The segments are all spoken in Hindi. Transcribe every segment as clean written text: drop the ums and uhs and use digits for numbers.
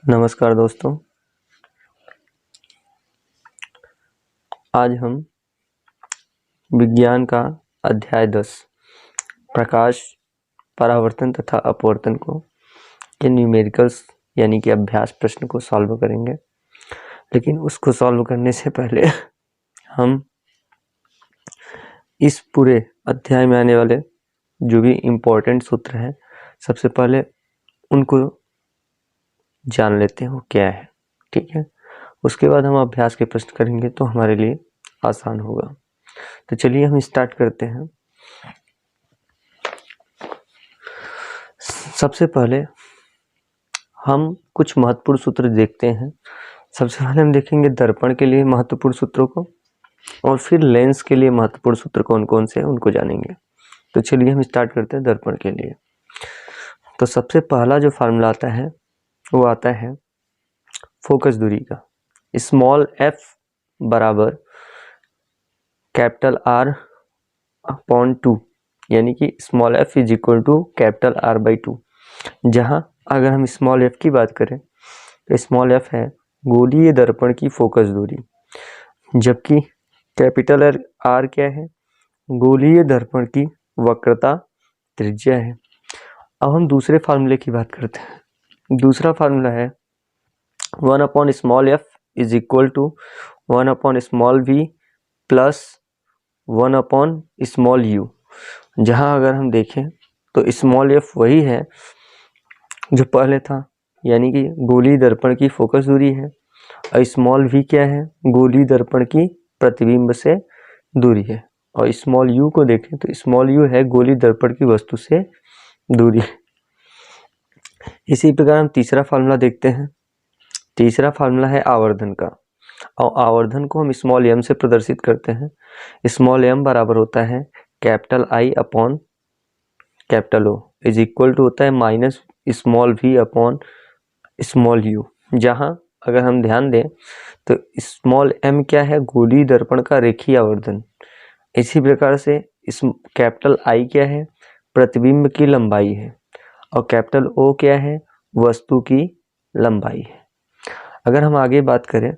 नमस्कार दोस्तों, आज हम विज्ञान का अध्याय 10 प्रकाश, परावर्तन तथा अपवर्तन को के न्यूमेरिकल्स यानी कि अभ्यास प्रश्न को सॉल्व करेंगे। लेकिन उसको सॉल्व करने से पहले हम इस पूरे अध्याय में आने वाले जो भी इम्पोर्टेंट सूत्र हैं, सबसे पहले उनको जान लेते हैं वो क्या है। ठीक है, उसके बाद हम अभ्यास के प्रश्न करेंगे तो हमारे लिए आसान होगा। तो चलिए हम स्टार्ट करते हैं। सबसे पहले हम कुछ महत्वपूर्ण सूत्र देखते हैं। सबसे पहले हम देखेंगे दर्पण के लिए महत्वपूर्ण सूत्रों को, और फिर लेंस के लिए महत्वपूर्ण सूत्र कौन कौन से हैं उनको जानेंगे। तो चलिए हम स्टार्ट करते हैं दर्पण के लिए। तो सबसे पहला जो फार्मूला आता है वो आता है फोकस दूरी का। स्मॉल f बराबर कैपिटल R अपॉन 2, यानी कि small f is equal to capital R by 2। जहाँ अगर हम स्मॉल f की बात करें तो स्मॉल f है गोलीय दर्पण की फोकस दूरी, जबकि कैपिटल R क्या है, गोलीय दर्पण की वक्रता त्रिज्या है। अब हम दूसरे फार्मूले की बात करते हैं। दूसरा फार्मूला है 1 upon small f is equal to 1 upon small v plus 1 upon small u। जहाँ अगर हम देखें तो स्मॉल f वही है जो पहले था, यानी कि गोलीय दर्पण की फोकस दूरी है, और स्मॉल v क्या है, गोलीय दर्पण की प्रतिबिंब से दूरी है। और स्मॉल u को देखें तो स्मॉल u है गोलीय दर्पण की वस्तु से दूरी। इसी प्रकार हम तीसरा फार्मूला देखते हैं। तीसरा फार्मूला है आवर्धन का, और आवर्धन को हम स्मॉल m से प्रदर्शित करते हैं। स्मॉल m बराबर होता है capital I upon capital O is equal to होता है minus small v upon small u। जहाँ अगर हम ध्यान दें तो स्मॉल m क्या है, गोलीय दर्पण का रेखीय आवर्धन। इसी प्रकार से इस कैपिटल I क्या है, प्रतिबिंब की लंबाई है, और कैपिटल O क्या है, वस्तु की लंबाई है। अगर हम आगे बात करें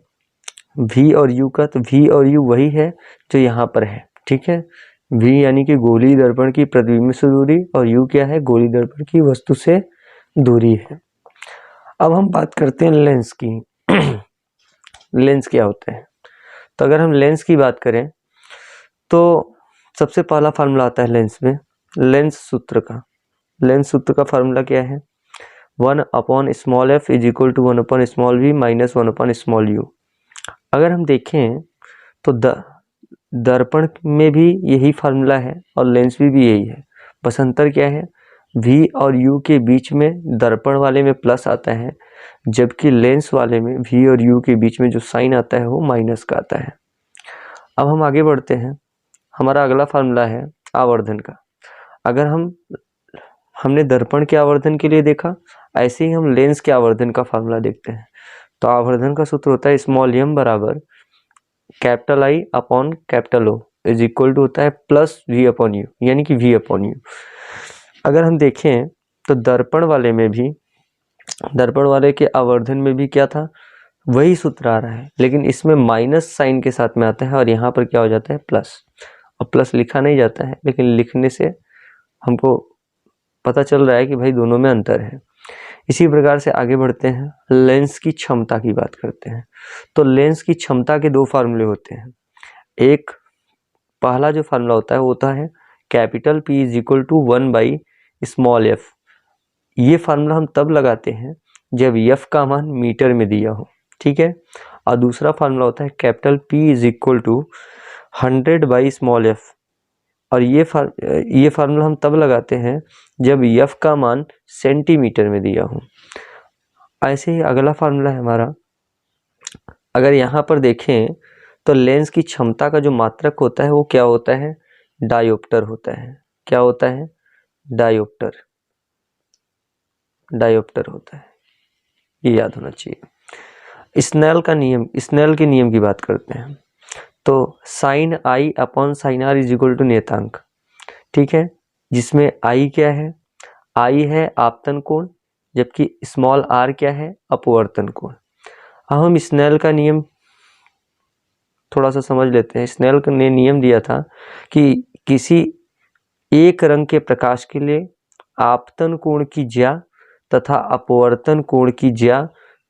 v और u का, तो v और u वही है जो यहाँ पर है। ठीक है, v यानी कि गोलीय दर्पण की प्रतिबिंब से दूरी, और u क्या है, गोलीय दर्पण की वस्तु से दूरी है। अब हम बात करते हैं लेंस की। लेंस क्या होता है? तो अगर हम लेंस की बात करें तो सबसे पहला फार्मूला आता है लेंस में, लेंस सूत्र का। लेंस सूत्र का फार्मूला क्या है, 1 upon small f is equal to 1 upon small v minus 1 upon small u। अगर हम देखें तो दर्पण में भी यही फार्मूला है और लेंस में भी यही है। बस अंतर क्या है, v और u के बीच में दर्पण वाले में प्लस आता है, जबकि लेंस वाले में v और u के बीच में जो साइन आता है वो माइनस का आता है। अब हम आगे बढ़ते हैं। हमारा अगला फार्मूला है आवर्धन का। अगर हमने दर्पण के आवर्धन के लिए देखा, ऐसे ही हम लेंस के आवर्धन का फार्मूला देखते हैं। तो आवर्धन का सूत्र होता है स्मॉल m बराबर capital I upon capital O is equal to होता है प्लस v अपॉन u, यानी कि v अपॉन u। अगर हम देखें तो दर्पण वाले के आवर्धन में भी क्या था, वही सूत्र आ रहा है, लेकिन इसमें माइनस साइन के साथ में आता है, और यहाँ पर क्या हो जाता है, प्लस। और प्लस लिखा नहीं जाता है, लेकिन लिखने से हमको पता चल रहा है कि भाई दोनों में अंतर है। इसी प्रकार से आगे बढ़ते हैं, लेंस की क्षमता की बात करते हैं। तो लेंस की क्षमता के दो फार्मूले होते हैं। एक पहला जो फार्मूला होता है वो होता है capital P is equal to 1 by small f। ये फार्मूला हम तब लगाते हैं जब f का मान मीटर में दिया हो। ठीक है, और दूसरा फार्मूला होता है capital P is equal to 100 by small f, और ये फार्मूला हम तब लगाते हैं जब f का मान सेंटीमीटर में दिया हो। ऐसे ही अगला फार्मूला है हमारा, अगर यहाँ पर देखें तो लेंस की क्षमता का जो मात्रक होता है वो क्या होता है, डायोप्टर होता है। क्या होता है, डायोप्टर होता है, ये याद होना चाहिए। स्नेल के नियम की बात करते हैं। तो sine I upon sine R is equal to नियतांक। ठीक है, जिसमें I क्या है, I है आपतन कोण, जबकि स्मॉल r क्या है, अपवर्तन कोण। अब हम स्नेल का नियम थोड़ा सा समझ लेते हैं। स्नेल ने नियम दिया था कि किसी एक रंग के प्रकाश के लिए आपतन कोण की ज्या तथा अपवर्तन कोण की ज्या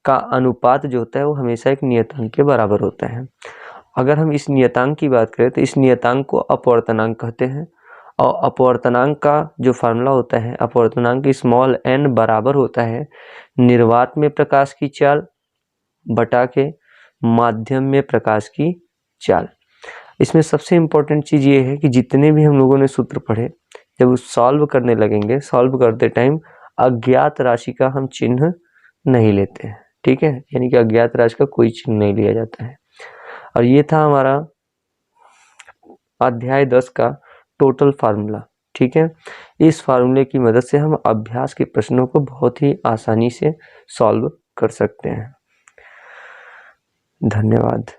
का अनुपात जो होता है वो हमेशा एक नियतांक के बराबर होता है। अगर हम इस नियतांक की बात करें तो इस नियतांक को अपवर्तनांक कहते हैं, और अपवर्तनांक का जो फार्मूला होता है, अपवर्तनांक स्मॉल n बराबर होता है निर्वात में प्रकाश की चाल बटा के माध्यम में प्रकाश की चाल। इसमें सबसे इम्पोर्टेंट चीज़ ये है कि जितने भी हम लोगों ने सूत्र पढ़े, जब सॉल्व करने लगेंगे, सॉल्व करते टाइम अज्ञात राशि का हम चिन्ह नहीं लेते हैं, ठीक है, यानी कि अज्ञात राशि का कोई चिन्ह नहीं लिया जाता है। और ये था हमारा अध्याय 10 का टोटल फार्मूला, ठीक है। इस फार्मूले की मदद से हम अभ्यास के प्रश्नों को बहुत ही आसानी से सॉल्व कर सकते हैं। धन्यवाद।